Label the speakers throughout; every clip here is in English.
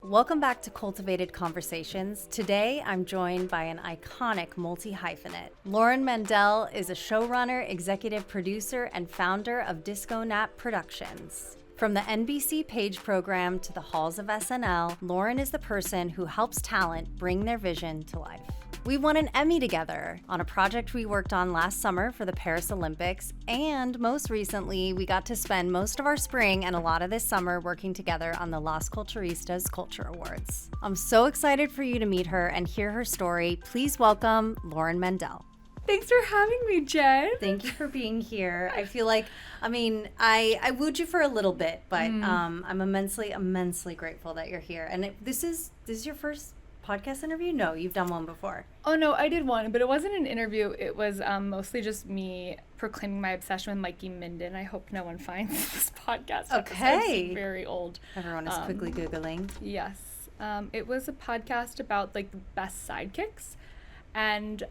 Speaker 1: Welcome back to Cultivated Conversations. Today, I'm joined by an iconic multi-hyphenate. Lauren Mandel is a showrunner, executive producer, and founder of Disco Nap Productions. From the NBC Page Program to the halls of SNL, Lauren is the person who helps talent bring their vision to life. We won an Emmy together on a project we worked on last summer for the Paris Olympics, and most recently, we got to spend most of our spring and a lot of this summer working together on the Las Culturistas Culture Awards. I'm so excited for you to meet her and hear her story. Please welcome Lauren Mandel.
Speaker 2: Thanks for having me, Jen.
Speaker 1: Thank you for being here. I feel like, I wooed you for a little bit, but I'm immensely grateful that you're here. And this is your first podcast interview? No, you've done one before.
Speaker 2: Oh, no, I did one, but it wasn't an interview. It was mostly just me proclaiming my obsession with Mikey Mendel. I hope no one finds this podcast.
Speaker 1: Okay.
Speaker 2: It's very old.
Speaker 1: Everyone is quickly Googling.
Speaker 2: Yes. It was a podcast about, like, the best sidekicks. And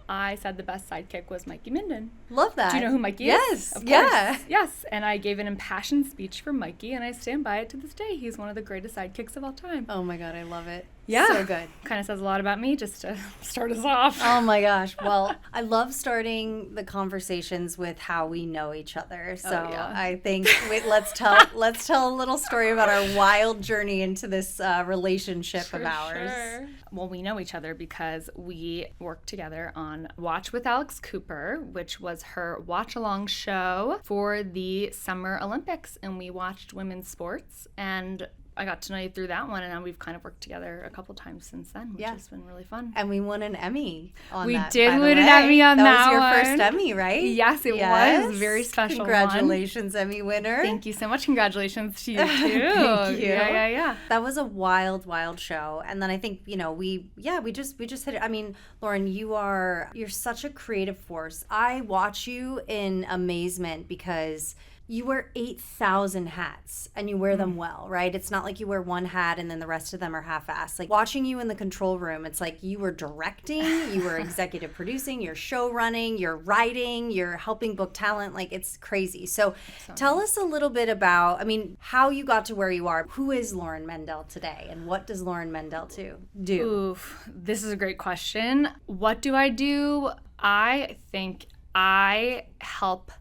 Speaker 2: I said the best sidekick was Mikey Mendel.
Speaker 1: Love that.
Speaker 2: Do you know who Mikey
Speaker 1: is?
Speaker 2: Of course.
Speaker 1: Yeah.
Speaker 2: Yes. And I gave an impassioned speech for Mikey, and I stand by it to this day. He's one of the greatest sidekicks of all time.
Speaker 1: Oh my God, I love it.
Speaker 2: Yeah.
Speaker 1: So good.
Speaker 2: Kind of says a lot about me just to start us off.
Speaker 1: Oh my gosh. Well, I love starting the conversations with how we know each other. So I think let's tell a little story about our wild journey into this relationship of ours.
Speaker 2: Sure. Well, we know each other because we worked together on Watch with Alex Cooper, which was her watch-along show for the Summer Olympics. And we watched women's sports, and I got to know you through that one, and now we've kind of worked together a couple times since then, which has been really fun.
Speaker 1: And we won an Emmy on
Speaker 2: we
Speaker 1: that.
Speaker 2: We did win an Emmy on that
Speaker 1: That was your
Speaker 2: one.
Speaker 1: first Emmy, right?
Speaker 2: Yes, it was. Very special.
Speaker 1: Congratulations, Emmy winner.
Speaker 2: Thank you so much. Congratulations to you, too.
Speaker 1: Thank you.
Speaker 2: Yeah.
Speaker 1: That was a wild show. And then I think, we just hit it. I mean, Lauren, you're such a creative force. I watch you in amazement because you wear 8,000 hats and you wear them well, right? It's not like you wear one hat and then the rest of them are half-assed. Like watching you in the control room, it's like you were directing, you were executive producing, you're show running, you're writing, you're helping book talent. Like it's crazy. So tell us a little bit about, how you got to where you are. Who is Lauren Mandel today and what does Lauren Mandel do?
Speaker 2: Oof, this is a great question. What do I do? I think I help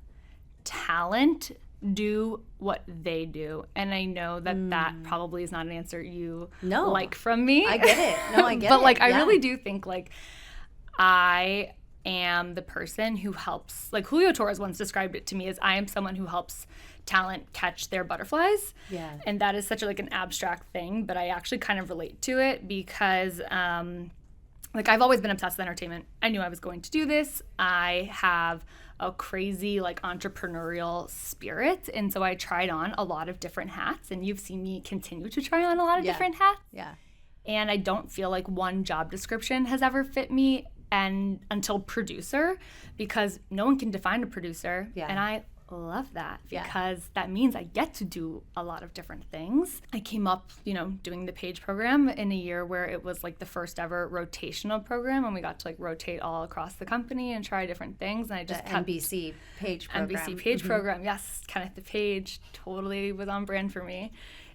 Speaker 2: talent do what they do, and I know that probably is not an answer you like from me.
Speaker 1: I get it. No, I get
Speaker 2: but
Speaker 1: it.
Speaker 2: I really do think I am the person who helps, like Julio Torres once described it to me as I am someone who helps talent catch their butterflies.
Speaker 1: Yeah.
Speaker 2: And that is such an abstract thing, but I actually kind of relate to it because I've always been obsessed with entertainment. I knew I was going to do this. I have a crazy entrepreneurial spirit, and so I tried on a lot of different hats, and you've seen me continue to try on a lot of different hats.
Speaker 1: Yeah.
Speaker 2: And I don't feel like one job description has ever fit me until producer, because no one can define a producer.
Speaker 1: Yeah.
Speaker 2: And I love that because that means I get to do a lot of different things. I came up, doing the Page Program in a year where it was the first ever rotational program, and we got to rotate all across the company and try different things. And I just kept
Speaker 1: NBC Page Program.
Speaker 2: NBC Page Program, yes, Kenneth the Page totally was on brand for me.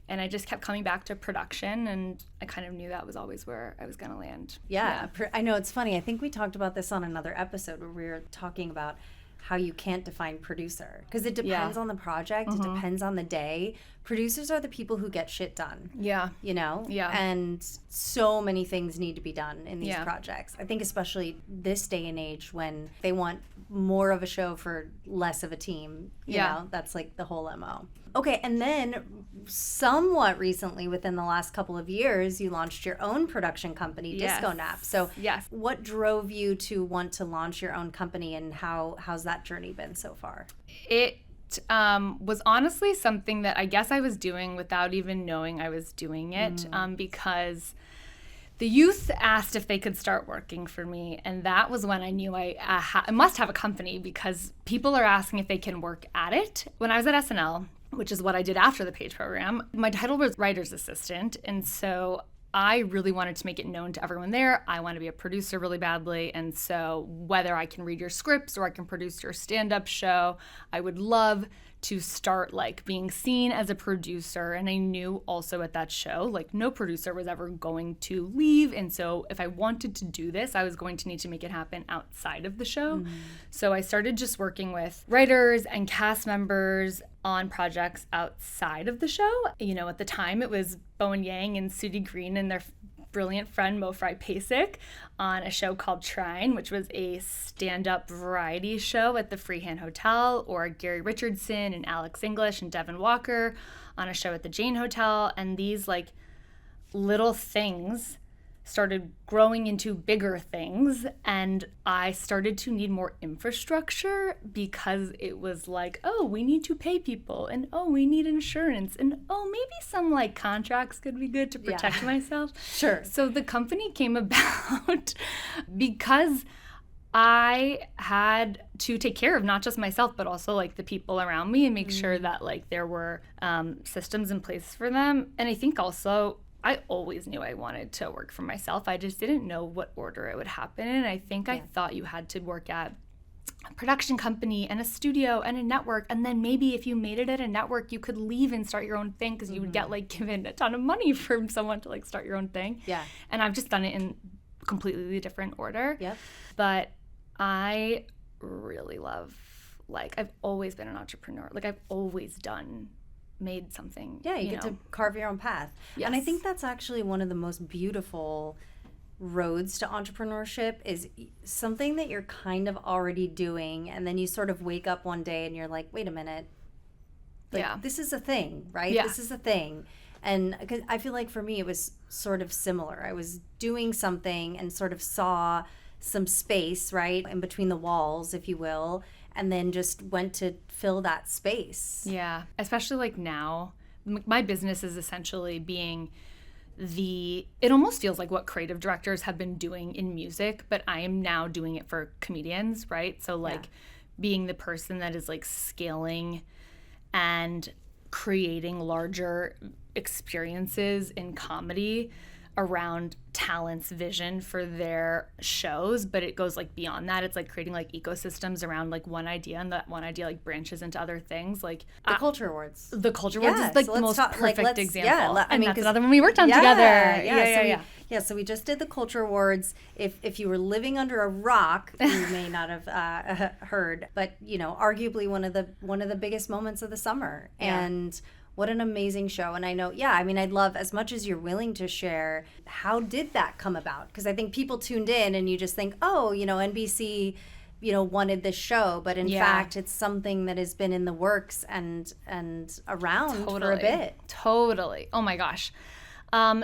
Speaker 2: And I just kept coming back to production, and I kind of knew that was always where I was going to land.
Speaker 1: Yeah, I know, it's funny. I think we talked about this on another episode where we were talking about how you can't define producer because it depends on the project. It depends on the day. Producers are the people who get shit done.
Speaker 2: Yeah.
Speaker 1: Yeah. And so many things need to be done in these projects. I think especially this day and age when they want more of a show for less of a team. You know, that's the whole MO. Okay, and then somewhat recently, within the last couple of years, you launched your own production company, Disco Nap. So what drove you to want to launch your own company, and how's that journey been so far?
Speaker 2: It was honestly something that I guess I was doing without even knowing I was doing it, because the youth asked if they could start working for me, and that was when I knew I must have a company because people are asking if they can work at it. When I was at SNL, which is what I did after the Page Program, my title was writer's assistant, and so I really wanted to make it known to everyone there. I want to be a producer really badly, and so whether I can read your scripts or I can produce your stand-up show, I would love to start like being seen as a producer. And I knew also at that show, like no producer was ever going to leave. And so if I wanted to do this, I was going to need to make it happen outside of the show. So I started just working with writers and cast members on projects outside of the show. You know, at the time it was Bowen Yang and Sudie Green and their brilliant friend Mo Fry Pasek on a show called Trine, which was a stand-up variety show at the Freehand Hotel, or Gary Richardson and Alex English and Devin Walker on a show at the Jane Hotel. And these like little things started growing into bigger things, and I started to need more infrastructure because it was like, oh, we need to pay people, and oh, we need insurance, and oh, maybe some like contracts could be good to protect myself.
Speaker 1: Sure.
Speaker 2: So the company came about because I had to take care of not just myself, but also like the people around me and make sure that like there were systems in place for them. And I think also I always knew I wanted to work for myself. I just didn't know what order it would happen in. I think I thought you had to work at a production company and a studio and a network. And then maybe if you made it at a network, you could leave and start your own thing because you would get like given a ton of money from someone to like start your own thing.
Speaker 1: Yeah.
Speaker 2: And I've just done it in completely different order.
Speaker 1: Yep.
Speaker 2: But I really love, like, I've always been an entrepreneur. Like, I've always made something.
Speaker 1: Yeah, you get to carve your own path.
Speaker 2: Yes.
Speaker 1: And I think that's actually one of the most beautiful roads to entrepreneurship, is something that you're kind of already doing, and then you sort of wake up one day and you're like, wait a minute, like, this is a thing, right?
Speaker 2: Yeah.
Speaker 1: This is a thing. And 'cause I feel like for me it was sort of similar. I was doing something and sort of saw some space, right, in between the walls, if you will, and then just went to fill that space.
Speaker 2: Yeah, especially like now, my business is essentially being it almost feels like what creative directors have been doing in music, but I am now doing it for comedians, right? So like being the person that is like scaling and creating larger experiences in comedy around talent's vision for their shows, but it goes like beyond that. It's like creating like ecosystems around like one idea, and that one idea like branches into other things. Like
Speaker 1: the Culture Awards.
Speaker 2: The Culture Awards is like
Speaker 1: so
Speaker 2: the most perfect example.
Speaker 1: Yeah,
Speaker 2: and that's another one we worked on together.
Speaker 1: Yeah, so we just did the Culture Awards. If you were living under a rock, you may not have heard, but you know, arguably one of the biggest moments of the summer.
Speaker 2: Yeah.
Speaker 1: And what an amazing show. And I know, I mean, I'd love, as much as you're willing to share, how did that come about? Because I think people tuned in and you just think, oh, you know, NBC, you know, wanted this show. But in fact, it's something that has been in the works and around for a bit.
Speaker 2: Totally. Oh my gosh.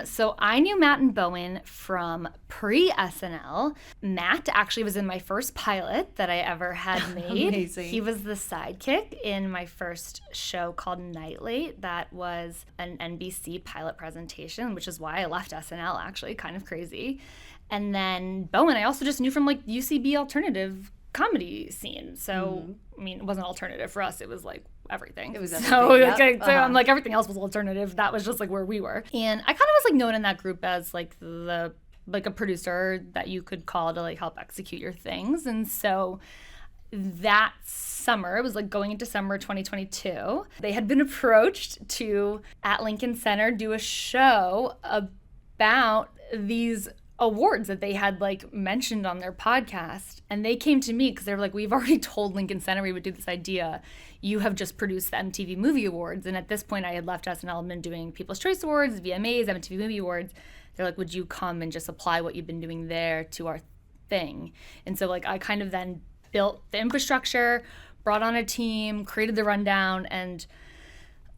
Speaker 2: So I knew Matt and Bowen from pre-SNL. Matt actually was in my first pilot that I ever had made.
Speaker 1: Amazing.
Speaker 2: He was the sidekick in my first show called Night Late. That was an NBC pilot presentation, which is why I left SNL, actually, kind of crazy. And then Bowen, I also just knew from like UCB alternative comedy scene. So, I mean, it wasn't alternative for us. It was like everything.
Speaker 1: It was everything.
Speaker 2: So, I'm like, everything else was alternative. That was just like where we were. And I kind of was like known in that group as like a producer that you could call to like help execute your things. And so that summer, it was like going into summer 2022, they had been approached to, at Lincoln Center, do a show about these awards that they had like mentioned on their podcast. And they came to me because they were like, we've already told Lincoln Center we would do this idea. You have just produced the MTV Movie Awards. And at this point I had left SNL and been doing People's Choice Awards, VMAs, MTV Movie Awards. They're like, would you come and just apply what you've been doing there to our thing? And so like I kind of then built the infrastructure, brought on a team, created the rundown, and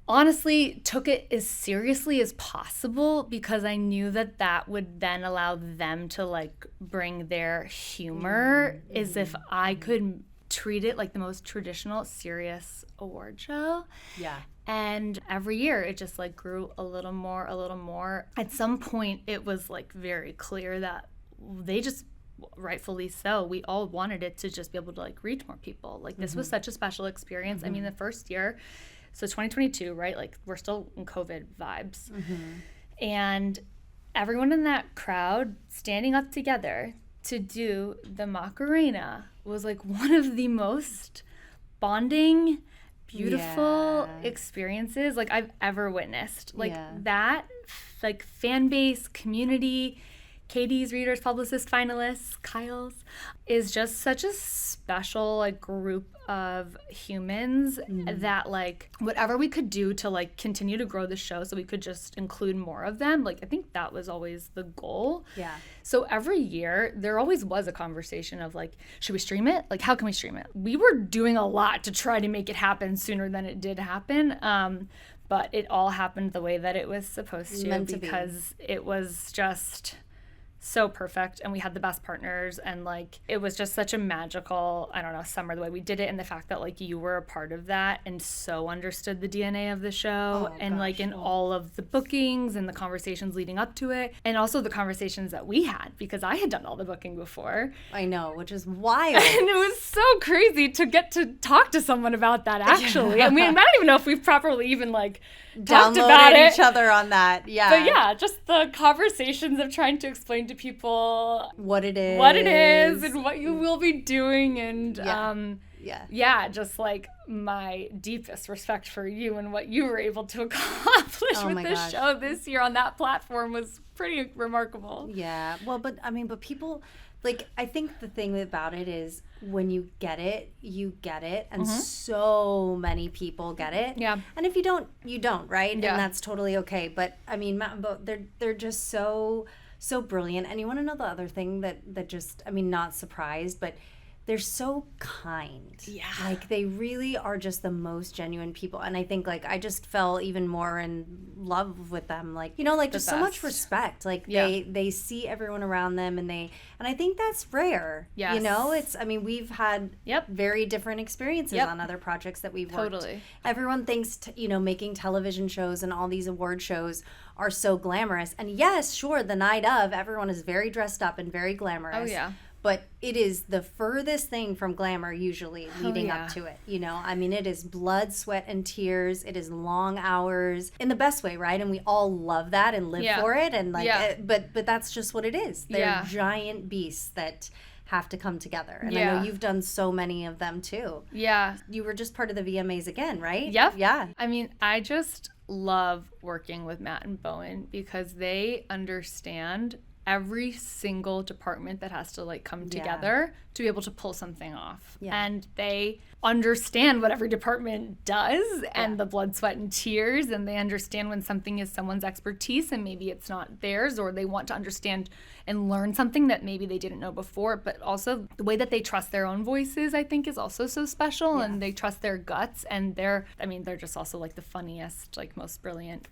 Speaker 2: honestly took it as seriously as possible because I knew that would then allow them to like bring their humor as if I could treat it like the most traditional, serious award show. Yeah. And every year it just like grew a little more. At some point it was like very clear that they just, rightfully so, we all wanted it to just be able to like reach more people. Like this was such a special experience. I mean, the first year, so 2022, right? Like we're still in COVID vibes. And everyone in that crowd standing up together to do the Macarena was like one of the most bonding beautiful experiences like I've ever witnessed. Like that, like fan base, community, Katie's readers, publicist, finalists, Kyle's, is just such a special like group of humans that like whatever we could do to like continue to grow the show so we could just include more of them, like I think that was always the goal.
Speaker 1: Yeah.
Speaker 2: So every year there always was a conversation of like, should we stream it? Like, how can we stream it? We were doing a lot to try to make it happen sooner than it did happen. But it all happened the way that it was supposed to because it was just so perfect, and we had the best partners, and like it was just such a magical, I don't know, summer the way we did it, and the fact that like you were a part of that and so understood the DNA of the show like in all of the bookings and the conversations leading up to it, and also the conversations that we had because I had done all the booking before.
Speaker 1: I know, which is wild.
Speaker 2: And it was so crazy to get to talk to someone about that actually. I mean, I don't even know if we've properly even like talked about it.
Speaker 1: each other on that. Yeah.
Speaker 2: But yeah, just the conversations of trying to explain to people
Speaker 1: what it is
Speaker 2: and what you will be doing, and just like my deepest respect for you and what you were able to accomplish with this show this year on that platform was pretty remarkable.
Speaker 1: Yeah. Well, but I mean, but people, like, I think the thing about it is when you get it, and so many people get it.
Speaker 2: Yeah.
Speaker 1: And if you don't, you don't, right?
Speaker 2: Yeah.
Speaker 1: And that's totally okay. But I mean, Matt and Bo, they're just so brilliant. And you want to know the other thing that just, I mean, not surprised, but they're so kind.
Speaker 2: Yeah.
Speaker 1: Like, they really are just the most genuine people. And I think, like, I just fell even more in love with them. Like, you know, like, just so much respect. Like, they see everyone around them, and I think that's rare.
Speaker 2: Yes.
Speaker 1: You know, it's, I mean, we've had very different experiences on other projects that we've worked.
Speaker 2: Totally.
Speaker 1: Everyone thinks, you know, making television shows and all these award shows are so glamorous. And yes, sure, the night of, everyone is very dressed up and very glamorous.
Speaker 2: Oh, yeah.
Speaker 1: But it is the furthest thing from glamour usually leading up to it, you know? I mean, it is blood, sweat, and tears. It is long hours in the best way, right? And we all love that and live for it. And like, but that's just what it is. They're giant beasts that have to come together. And I know you've done so many of them too.
Speaker 2: Yeah.
Speaker 1: You were just part of the VMAs again, right?
Speaker 2: Yep.
Speaker 1: Yeah.
Speaker 2: I mean, I just love working with Matt and Bowen because they understand every single department that has to like come together to be able to pull something off. Yeah. And they understand what every department does and the blood, sweat, and tears, and they understand when something is someone's expertise and maybe it's not theirs, or they want to understand and learn something that maybe they didn't know before. But also the way that they trust their own voices, I think, is also so special, and they trust their guts, and they're just also like the funniest, like most brilliant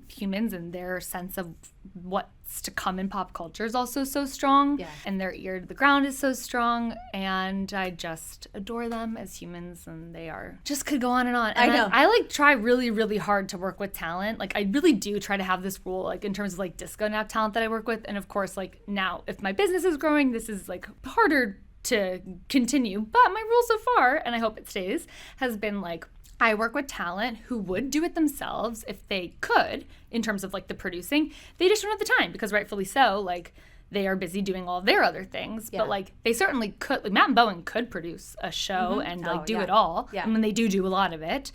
Speaker 2: humans, and their sense of what's to come in pop culture is also so strong, and their ear to the ground is so strong, and I just adore them as humans, and they are just could go on and on. And I know. I like try really, really hard to work with talent. Like, I really do try to have this rule, like in terms of like disco nap talent that I work with, and of course, like now if my business is growing, this is like harder to continue, but my rule so far, and I hope it stays, has been like, I work with talent who would do it themselves if they could, in terms of like the producing. They just don't have the time because rightfully so, like they are busy doing all their other things. But like they certainly could, like Matt and Bowen could produce a show and like do it all. Yeah. I mean, they do a lot of it.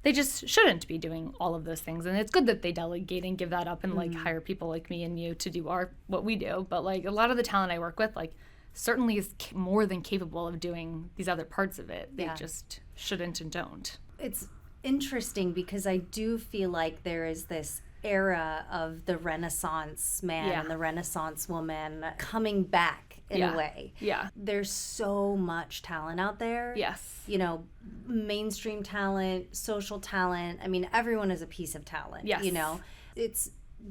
Speaker 2: They just shouldn't be doing all of those things. And it's good that they delegate and give that up and like hire people like me and you to do what we do. But like a lot of the talent I work with, like certainly is more than capable of doing these other parts of it. They just shouldn't and don't.
Speaker 1: It's interesting because I do feel like there is this era of the Renaissance man and the Renaissance woman coming back in a way. Yeah. There's so much talent out there. Yes. You know, mainstream talent, social talent. I mean, everyone is a piece of talent. Yes. You know, it's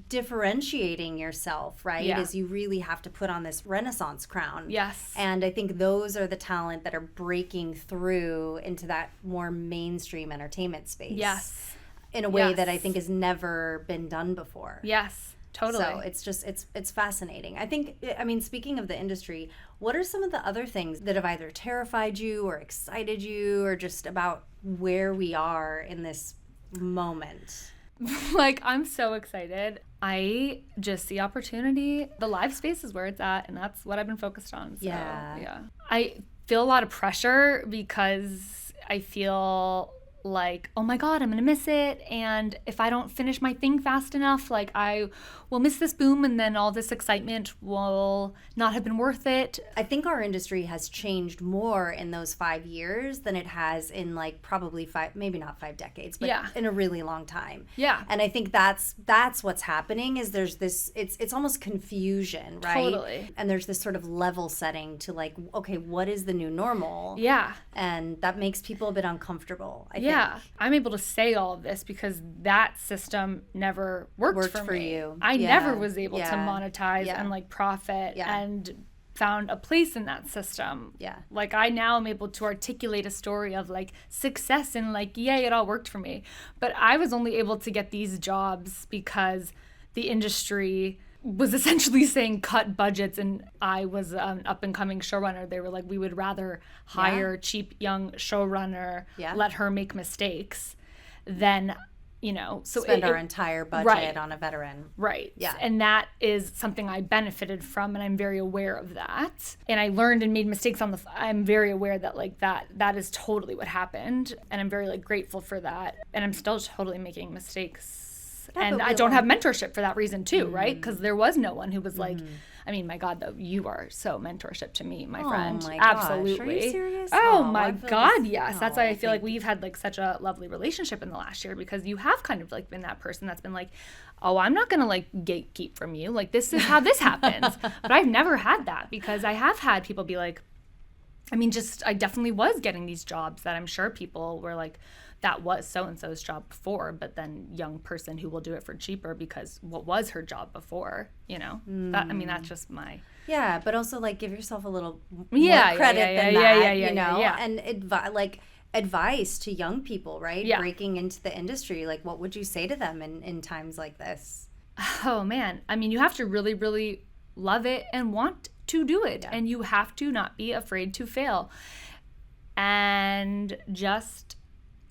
Speaker 1: differentiating yourself, right? Is you really have to put on this Renaissance crown. Yes. And I think those are the talent that are breaking through into that more mainstream entertainment space. Yes. In a way that I think has never been done before. Yes. Totally. So it's just, it's fascinating. I mean, speaking of the industry, what are some of the other things that have either terrified you or excited you, or just about where we are in this moment?
Speaker 2: Like, I'm so excited. I just see opportunity. The live space is where it's at, and that's what I've been focused on. So, yeah. I feel a lot of pressure because I feel like, oh my God, I'm going to miss it. And if I don't finish my thing fast enough, like I will miss this boom and then all this excitement will not have been worth it.
Speaker 1: I think our industry has changed more in those 5 years than it has in like probably maybe not 5 decades, but in a really long time.
Speaker 2: Yeah.
Speaker 1: And I think that's what's happening is there's this, it's almost confusion, right?
Speaker 2: Totally.
Speaker 1: And there's this sort of level setting to like, okay, what is the new normal?
Speaker 2: Yeah.
Speaker 1: And that makes people a bit uncomfortable, I think.
Speaker 2: Yeah, I'm able to say all of this because that system never worked for me.
Speaker 1: You.
Speaker 2: I never was able to monetize and like profit and found a place in that system.
Speaker 1: Yeah.
Speaker 2: Like I now am able to articulate a story of like success and like, yay, it all worked for me. But I was only able to get these jobs because the industry was essentially saying cut budgets, and I was an up-and-coming showrunner. They were like, we would rather hire a cheap young showrunner, let her make mistakes, than, you know... So
Speaker 1: spend our entire budget on a veteran.
Speaker 2: Right.
Speaker 1: Yeah.
Speaker 2: And that is something I benefited from, and I'm very aware of that. And I learned and made mistakes on I'm very aware that, like, that is totally what happened, and I'm very, like, grateful for that. And I'm still totally making mistakes. And I don't have mentorship for that reason too, right? Because there was no one who was like, I mean, my God, though, you are so mentorship to me, my friend.
Speaker 1: My
Speaker 2: Absolutely.
Speaker 1: Gosh. Are you serious?
Speaker 2: Oh my God, yes. That's why I feel like we've had like such a lovely relationship in the last year, because you have kind of like been that person that's been like, oh, I'm not going to like gatekeep from you. Like, this is how this happens. But I've never had that, because I have had people be like, I mean, I definitely was getting these jobs that I'm sure people were like, that was so-and-so's job before, but then young person who will do it for cheaper because what was her job before, you know? That, I mean, that's just my...
Speaker 1: Yeah, but also, like, give yourself a little more credit than that, you know? And advice to young people, right?
Speaker 2: Yeah.
Speaker 1: Breaking into the industry. Like, what would you say to them in times like this?
Speaker 2: Oh, man. I mean, you have to really, really love it and want to do it. Yeah. And you have to not be afraid to fail. And just...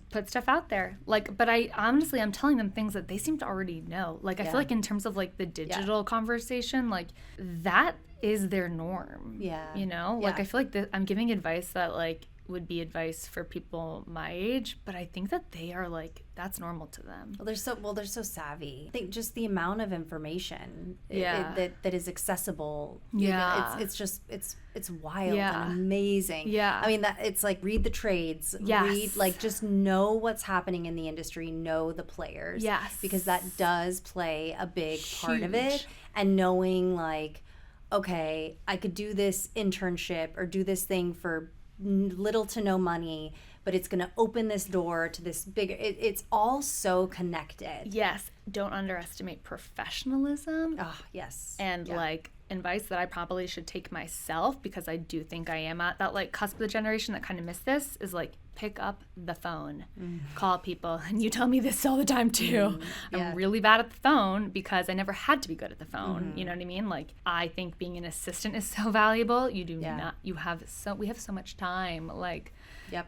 Speaker 2: put stuff out there. Like, but I'm telling them things that they seem to already know. Like, I feel like in terms of like the digital conversation, like that is their norm. Yeah. You know, like I feel like I'm giving advice that like would be advice for people my age, but I think that they are like, that's normal to them.
Speaker 1: Well, they're so savvy. I think just the amount of information that is accessible.
Speaker 2: Yeah.
Speaker 1: It's wild and amazing.
Speaker 2: Yeah.
Speaker 1: I mean, that it's like, read the trades.
Speaker 2: Yes.
Speaker 1: Read, like, just know what's happening in the industry, know the players.
Speaker 2: Yes.
Speaker 1: Because that does play a big part of it. And knowing like, okay, I could do this internship or do this thing for little to no money, but it's going to open this door to this bigger, it's all so connected.
Speaker 2: Yes. Don't underestimate professionalism.
Speaker 1: Oh, yes.
Speaker 2: And like advice that I probably should take myself, because I do think I am at that like cusp of the generation that kind of missed this, is like, pick up the phone, call people. And you tell me this all the time too. I'm really bad at the phone because I never had to be good at the phone. You know what I mean? Like, I think being an assistant is so valuable. You do not, we have so much time. Like,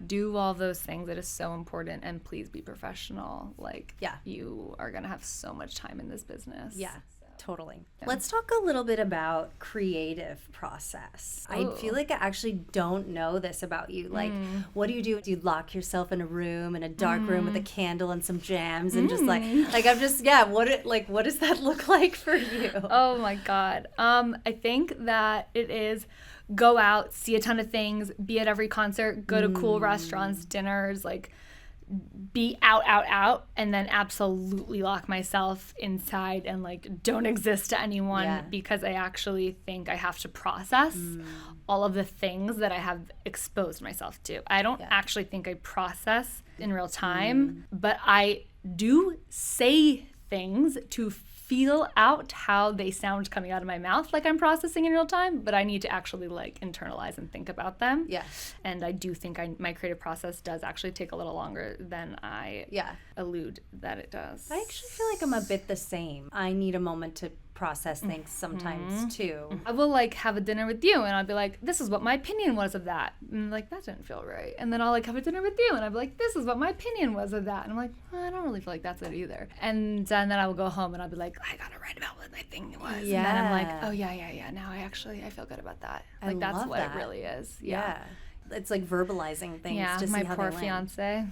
Speaker 2: do all those things. It is so important. And please be professional. Like, you are going to have so much time in this business.
Speaker 1: Yeah. Totally. Let's talk a little bit about creative process. Ooh. I feel like I actually don't know this about you. Like, what do you do? Do you lock yourself in a room, in a dark room with a candle and some jams and just like I'm just, what does that look like for you?
Speaker 2: Oh my God. I think that it is go out, see a ton of things, be at every concert, go to cool restaurants, dinners, like, be out, and then absolutely lock myself inside and like don't exist to anyone, because I actually think I have to process all of the things that I have exposed myself to. I don't actually think I process in real time, but I do say things to feel out how they sound coming out of my mouth, like I'm processing in real time, but I need to actually like internalize and think about them. Yeah. And I do think my creative process does actually take a little longer than I allude that it does.
Speaker 1: I actually feel like I'm a bit the same. I need a moment to process things sometimes too.
Speaker 2: I will like have a dinner with you and I'll be like, this is what my opinion was of that. And like, that didn't feel right. And then I'll like have a dinner with you and I'll be like, this is what my opinion was of that. And I'm like, I don't really feel like that's it either. And then I will go home and I'll be like, I gotta write about what my thing was. Yeah. And then I'm like, oh yeah. Now I feel good about that. Like, that's what it really is. Yeah.
Speaker 1: it's like verbalizing things to see
Speaker 2: my
Speaker 1: how
Speaker 2: poor
Speaker 1: they land.
Speaker 2: fiance.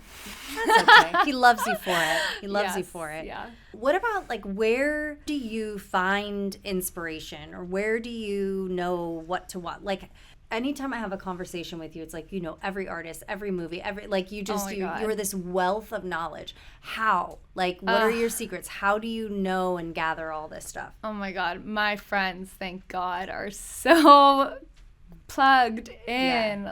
Speaker 1: That's okay. He loves you for it. He loves you
Speaker 2: Yes,
Speaker 1: for it.
Speaker 2: yeah.
Speaker 1: What about like where do you find inspiration, or where do you know what to watch? Like anytime I have a conversation with you, it's like, you know, every artist, every movie, like you just, you're this wealth of knowledge. How? Like, what are your secrets? How do you know and gather all this stuff?
Speaker 2: Oh my God. My friends, thank God, are so plugged in.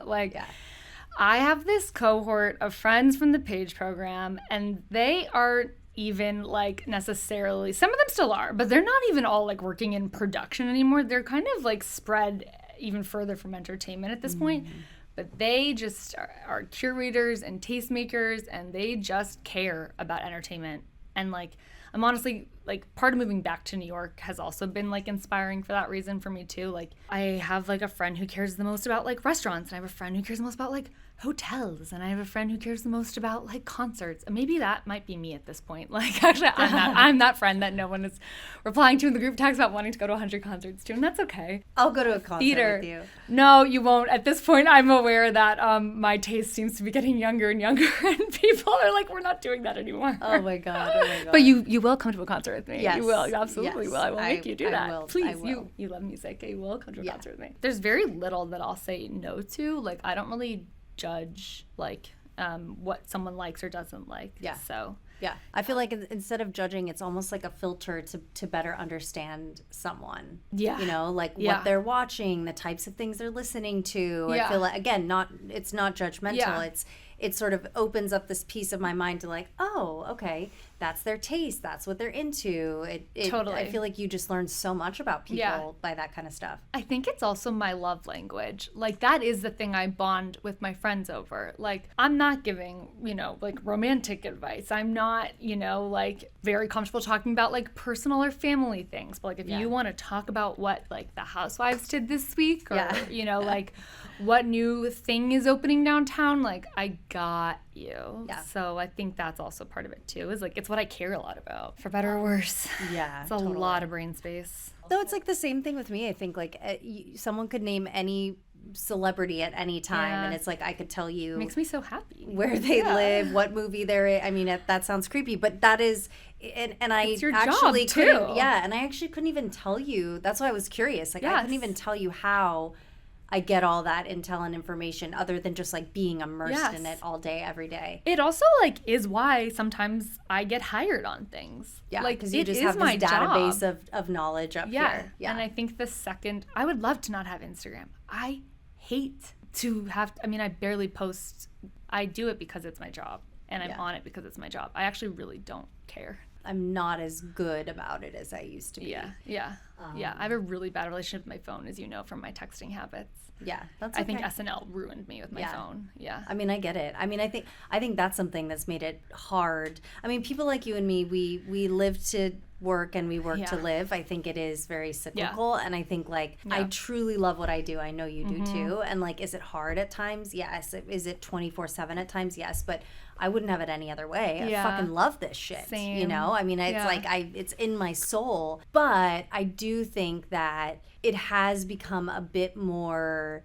Speaker 2: I have this cohort of friends from the Page Program, and they aren't even like necessarily, some of them still are, but they're not even all like working in production anymore. They're kind of like spread even further from entertainment at this point, but they just are curators and tastemakers, and they just care about entertainment. And like, I'm honestly like, part of moving back to New York has also been like inspiring for that reason for me too. Like, I have like a friend who cares the most about like restaurants, and I have a friend who cares the most about like hotels, and I have a friend who cares the most about like concerts. And maybe that might be me at this point. Like, actually, I'm that friend that no one is replying to in the group text about wanting to go to 100 concerts to, and that's okay.
Speaker 1: I'll go to a concert with you.
Speaker 2: No, you won't. At this point, I'm aware that my taste seems to be getting younger and younger, and people are like, we're not doing that anymore.
Speaker 1: Oh my God.
Speaker 2: But you will come to a concert with me.
Speaker 1: Yes.
Speaker 2: You will. You absolutely will. I will make you do that.
Speaker 1: Will.
Speaker 2: Please, you love music. You will come to a concert with me. There's very little that I'll say no to. Like, I don't really judge like what someone likes or doesn't like.
Speaker 1: Yeah.
Speaker 2: So
Speaker 1: yeah, I feel like instead of judging, it's almost like a filter to better understand someone.
Speaker 2: Yeah.
Speaker 1: You know, like what they're watching, the types of things they're listening to.
Speaker 2: Yeah.
Speaker 1: I feel like, again, it's not judgmental.
Speaker 2: Yeah.
Speaker 1: It sort of opens up this piece of my mind to like, oh, okay, that's their taste. That's what they're into.
Speaker 2: Totally.
Speaker 1: I feel like you just learn so much about people by that kind of stuff.
Speaker 2: I think it's also my love language. Like, that is the thing I bond with my friends over. Like, I'm not giving, you know, like romantic advice. I'm not, you know, like very comfortable talking about like personal or family things. But like, if you want to talk about what like the Housewives did this week, or, you know, like what new thing is opening downtown, like, I got you. Yeah. So I think that's also part of it too, is like, it's what I care a lot about, for better or worse.
Speaker 1: Yeah.
Speaker 2: It's a lot of brain space.
Speaker 1: Though it's like the same thing with me. I think like someone could name any celebrity at any time, and it's like, I could tell you,
Speaker 2: makes me so happy,
Speaker 1: where they live, what movie they're in. I mean, that sounds creepy, but that is, and I
Speaker 2: it's your
Speaker 1: actually
Speaker 2: job too.
Speaker 1: and I actually couldn't even tell you. That's why I was curious. Like, I couldn't even tell you how I get all that intel and information, other than just like being immersed in it all day, every day.
Speaker 2: It also like is why sometimes I get hired on things.
Speaker 1: Yeah,
Speaker 2: like,
Speaker 1: because you just have this database of knowledge up here. Yeah,
Speaker 2: and I think the second, I would love to not have Instagram. I hate to have, I mean, I barely post. I do it because it's my job, and I'm on it because it's my job. I actually really don't care.
Speaker 1: I'm not as good about it as I used to be.
Speaker 2: Yeah. I have a really bad relationship with my phone, as you know, from my texting habits.
Speaker 1: Yeah, that's okay.
Speaker 2: I think SNL ruined me with my phone. Yeah.
Speaker 1: I mean, I get it. I mean, I think that's something that's made it hard. I mean, people like you and me, we live to work and we work to live. I think it is very cyclical, and I think like I truly love what I do. I know you do too. And like, is it hard at times? Yes. Is it 24/7 at times? Yes. But I wouldn't have it any other way. I fucking love this shit.
Speaker 2: Same.
Speaker 1: You know? I mean, it's like it's in my soul. But I do think that it has become a bit more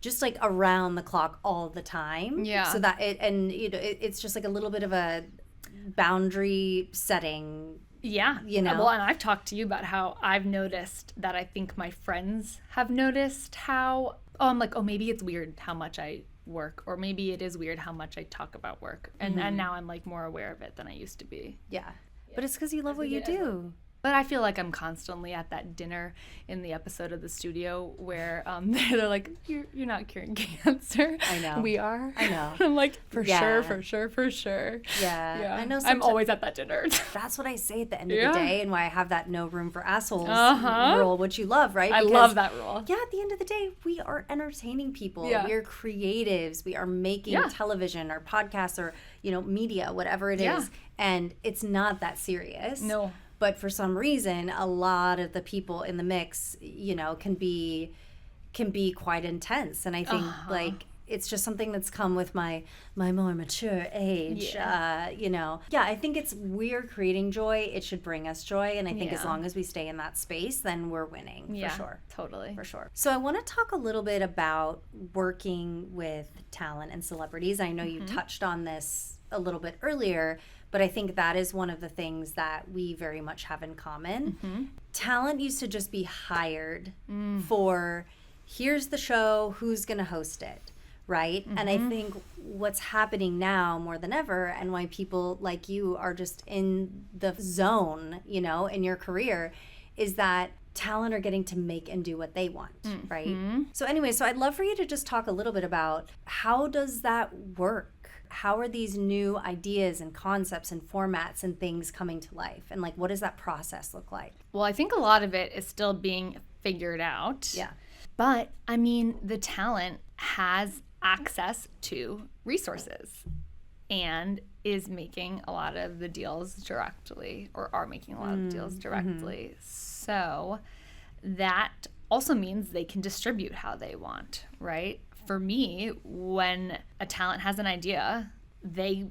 Speaker 1: just like around the clock all the time. Yeah. So that it's just like a little bit of a boundary setting.
Speaker 2: Yeah.
Speaker 1: You know?
Speaker 2: Well, and I've talked to you about how I've noticed that I think my friends have noticed how, I'm like, maybe it's weird how much I work, or maybe it is weird how much I talk about work. And now I'm like more aware of it than I used to be.
Speaker 1: Yeah. But it's because you love what you do.
Speaker 2: But I feel like I'm constantly at that dinner in the episode of The Studio where they're like, you're not curing cancer.
Speaker 1: I know.
Speaker 2: We are.
Speaker 1: I know.
Speaker 2: I'm like, for sure.
Speaker 1: Yeah. I know.
Speaker 2: I'm always at that dinner.
Speaker 1: That's what I say at the end of the day, and why I have that no room for assholes rule, which you love, right?
Speaker 2: I love that rule.
Speaker 1: Yeah, at the end of the day, we are entertaining people.
Speaker 2: Yeah.
Speaker 1: We are creatives. We are making television or podcasts or, media, whatever it is. And it's not that serious.
Speaker 2: No.
Speaker 1: But for some reason, a lot of the people in the mix, can be quite intense. And I think it's just something that's come with my more mature age. I think we're creating joy. It should bring us joy. And I think as long as we stay in that space, then we're winning for sure.
Speaker 2: Totally.
Speaker 1: For sure. So I want to talk a little bit about working with talent and celebrities. I know you touched on this a little bit earlier, but I think that is one of the things that we very much have in common. Talent used to just be hired for, here's the show, who's going to host it, right? And I think what's happening now more than ever, and why people like you are just in the zone, in your career, is that talent are getting to make and do what they want, right? So anyway, so I'd love for you to just talk a little bit about how does that work? How are these new ideas and concepts and formats and things coming to life? And like, what does that process look like?
Speaker 2: Well, I think a lot of it is still being figured out.
Speaker 1: Yeah.
Speaker 2: But I mean, the talent has access to resources and is making a lot of the deals directly, or are making a lot of the deals directly. So that also means they can distribute how they want, right? For me, when a talent has an idea, they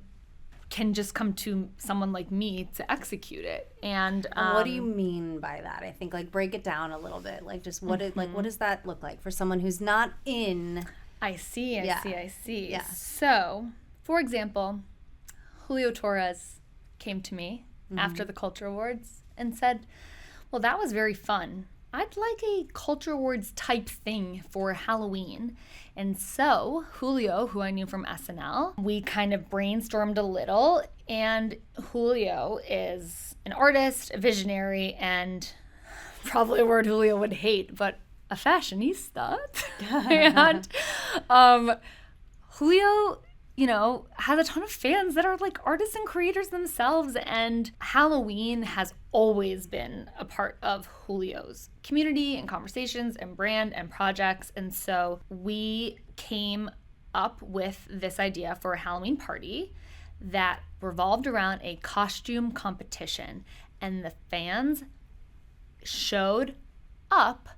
Speaker 2: can just come to someone like me to execute it. And
Speaker 1: what do you mean by that? I think like break it down a little bit. Like just what does that look like for someone who's not in?
Speaker 2: I see.
Speaker 1: Yeah.
Speaker 2: So, for example, Julio Torres came to me after the Culture Awards and said, well, that was very fun. I'd like a Culture Awards type thing for Halloween. And so Julio, who I knew from SNL, we kind of brainstormed a little. And Julio is an artist, a visionary, and probably a word Julio would hate, but a fashionista. And Julio, has a ton of fans that are like artists and creators themselves. And Halloween has always been a part of Julio's community and conversations and brand and projects. And so we came up with this idea for a Halloween party that revolved around a costume competition. And the fans showed up,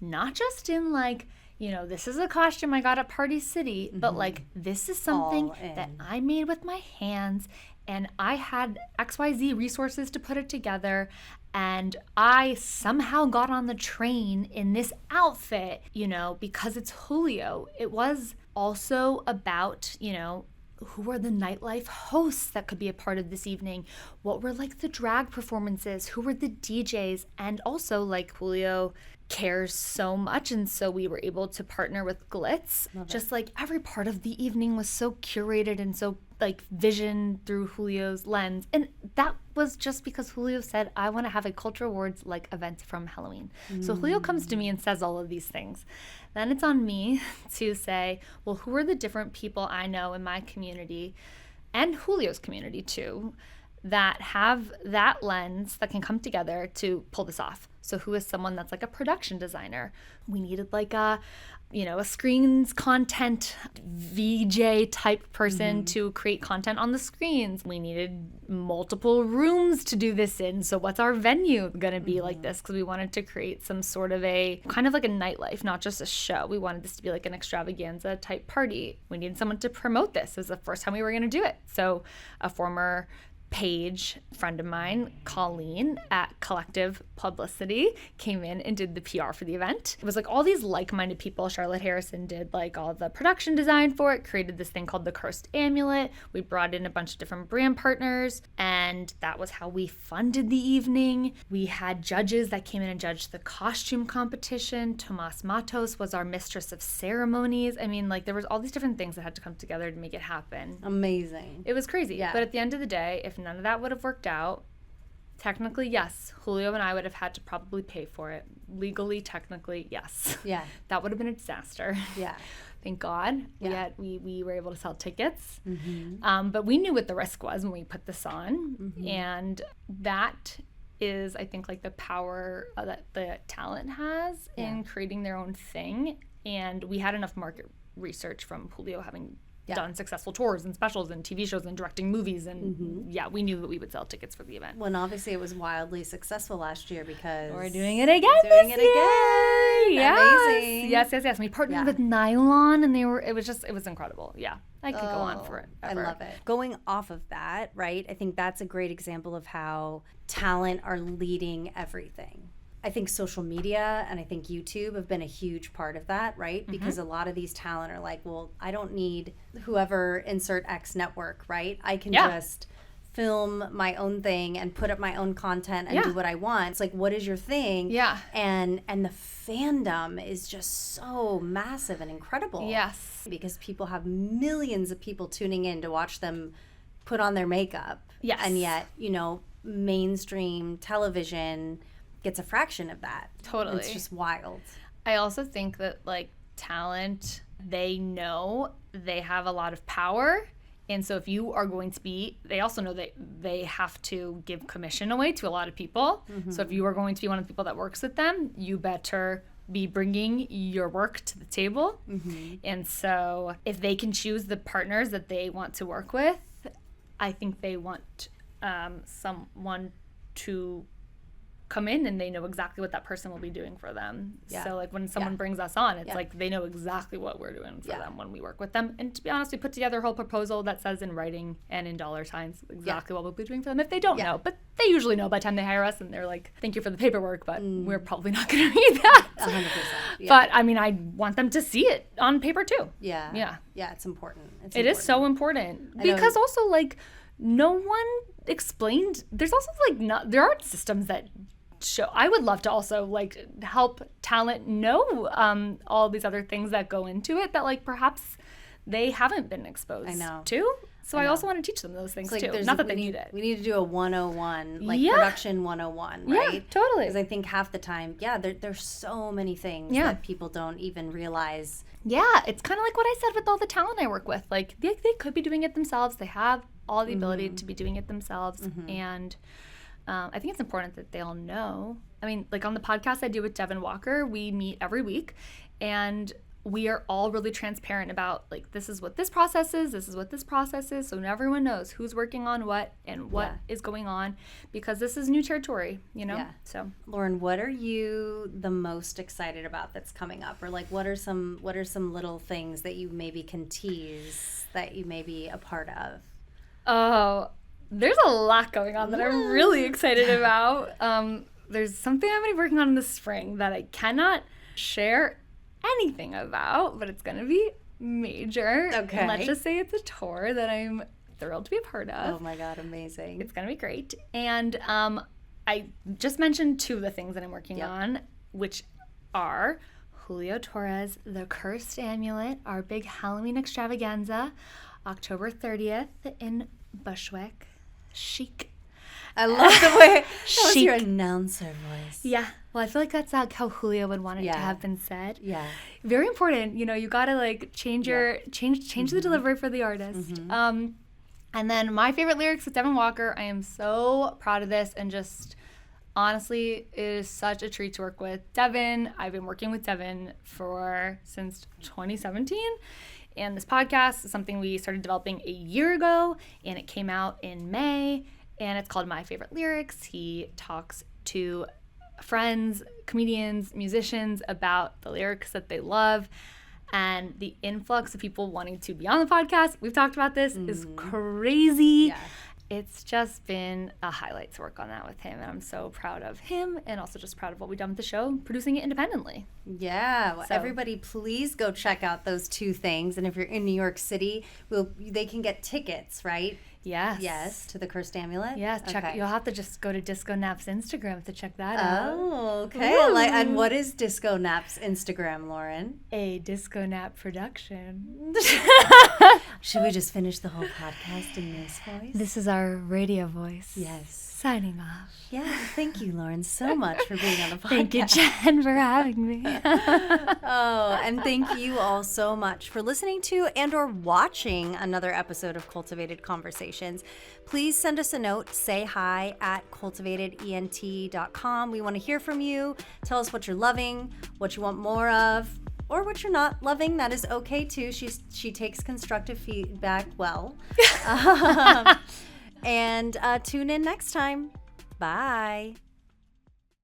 Speaker 2: not just in like, this is a costume I got at Party City, but like, this is something that I made with my hands, and I had XYZ resources to put it together, and I somehow got on the train in this outfit, because it's Julio. It was also about, who were the nightlife hosts that could be a part of this evening? What were like the drag performances? Who were the DJs? And also like Julio cares so much, and so we were able to partner with Glitz. Just like every part of the evening was so curated and so like visioned through Julio's lens. And that was just because Julio said, I want to have a Culture Awards like event from Halloween. So Julio comes to me and says all of these things. Then it's on me to say, well, who are the different people I know in my community and Julio's community too, that have that lens that can come together to pull this off? So who is someone that's like a production designer? We needed like a screens content VJ type person to create content on the screens. We needed multiple rooms to do this in. So what's our venue going to be like this? Because we wanted to create some sort of a kind of like a nightlife, not just a show. We wanted this to be like an extravaganza type party. We needed someone to promote this. It was the first time we were going to do it. So a former Page friend of mine, Colleen at Collective Publicity, came in and did the PR for the event. It was like all these like-minded people. Charlotte Harrison did like all the production design for it, created this thing called the Cursed Amulet. We brought in a bunch of different brand partners, and that was how we funded the evening. We had judges that came in and judged the costume competition. Tomas Matos was our mistress of ceremonies. I mean, like there was all these different things that had to come together to make it happen.
Speaker 1: Amazing.
Speaker 2: It was crazy. Yeah. But at the end of the day, if none of that would have worked out, technically, yes, Julio and I would have had to probably pay for it. Legally, technically, yes.
Speaker 1: Yeah.
Speaker 2: That would have been a disaster.
Speaker 1: Yeah.
Speaker 2: Thank God.
Speaker 1: Yeah.
Speaker 2: We were able to sell tickets. But we knew what the risk was when we put this on. And that is, I think, like the power that the talent has in creating their own thing. And we had enough market research from Julio having done successful tours and specials and TV shows and directing movies, and we knew that we would sell tickets for the event.
Speaker 1: Well, and obviously it was wildly successful last year because
Speaker 2: we're doing it again this year. Yes. Yes. We partnered with Nylon, and it was incredible. Yeah. I could go on for it.
Speaker 1: I love it. Going off of that, right? I think that's a great example of how talent are leading everything. I think social media and I think YouTube have been a huge part of that, right? Because a lot of these talent are like, well, I don't need whoever insert X network, right? I can just film my own thing and put up my own content and do what I want. It's like, what is your thing?
Speaker 2: Yeah.
Speaker 1: And the fandom is just so massive and incredible.
Speaker 2: Yes.
Speaker 1: Because people have millions of people tuning in to watch them put on their makeup.
Speaker 2: Yes.
Speaker 1: And yet, mainstream television gets a fraction of that.
Speaker 2: Totally.
Speaker 1: It's just wild.
Speaker 2: I also think that talent, they know they have a lot of power. And so if you are going to be, they also know that they have to give commission away to a lot of people. So if you are going to be one of the people that works with them, you better be bringing your work to the table. And so if they can choose the partners that they want to work with, I think they want someone to come in and they know exactly what that person will be doing for them. So when someone brings us on, it's like they know exactly what we're doing for them when we work with them. And to be honest, we put together a whole proposal that says in writing and in dollar signs exactly what we'll be doing for them if they don't know. But they usually know by the time they hire us, and they're like, thank you for the paperwork, but we're probably not going to read that.
Speaker 1: 100%.
Speaker 2: But I mean, I want them to see it on paper too.
Speaker 1: Yeah, it's important.
Speaker 2: It is so important because also no one explained, there's also there aren't systems that show. I would love to also help talent know all these other things that go into it that perhaps they haven't been exposed to. So I also want to teach them those things too. Not that they need it.
Speaker 1: We need to do a 101, production 101, right?
Speaker 2: Yeah, totally.
Speaker 1: Because I think half the time, there's so many things that people don't even realize.
Speaker 2: Yeah, it's kind of like what I said with all the talent I work with. They could be doing it themselves. They have all the ability to be doing it themselves. And I think it's important that they all know. I mean, on the podcast I do with Devin Walker, we meet every week, and we are all really transparent about this is what this process is, this is what this process is, so everyone knows who's working on what and what is going on, because this is new territory, So,
Speaker 1: Lauren, what are you the most excited about that's coming up, or what are some little things that you maybe can tease that you may be a part of?
Speaker 2: Oh, there's a lot going on that I'm really excited about. There's something I'm going to be working on in the spring that I cannot share anything about, but it's going to be major.
Speaker 1: Okay.
Speaker 2: And let's just say it's a tour that I'm thrilled to be a part of.
Speaker 1: Oh my God, amazing.
Speaker 2: It's going to be great. And I just mentioned two of the things that I'm working on, which are Julio Torres, The Cursed Amulet, our big Halloween extravaganza, October 30th in Bushwick. Chic.
Speaker 1: I love the way that was your announcer voice.
Speaker 2: Yeah. Well, I feel like that's how Julio would want it to have been said.
Speaker 1: Yeah.
Speaker 2: Very important. You got to change the delivery for the artist. And then my favorite lyrics with Devin Walker. I am so proud of this, and just honestly, it is such a treat to work with Devin. I've been working with Devin since 2017. And this podcast is something we started developing a year ago, and it came out in May, and it's called My Favorite Lyrics. He talks to friends, comedians, musicians about the lyrics that they love, and the influx of people wanting to be on the podcast, we've talked about this, is crazy. Yeah. It's just been a highlight to work on that with him, and I'm so proud of him, and also just proud of what we've done with the show, producing it independently.
Speaker 1: Yeah, well, everybody please go check out those two things, and if you're in New York City, they can get tickets, right? Yes, to The Cursed Amulet?
Speaker 2: Yes, check. You'll have to just go to Disco Nap's Instagram to check that out.
Speaker 1: Oh, okay. And what is Disco Nap's Instagram, Lauren?
Speaker 2: A Disco Nap production.
Speaker 1: Should we just finish the whole podcast in this voice?
Speaker 2: This is our radio voice.
Speaker 1: Yes.
Speaker 2: Signing off.
Speaker 1: Yeah, thank you, Lauren, so much for being on the podcast.
Speaker 2: Thank you, Jen, for having me.
Speaker 1: And thank you all so much for listening to and or watching another episode of Cultivated Conversations. Please send us a note. Say hi at cultivatedent.com. We want to hear from you. Tell us what you're loving, what you want more of, or what you're not loving. That is okay, too. She takes constructive feedback well. And tune in next time. Bye.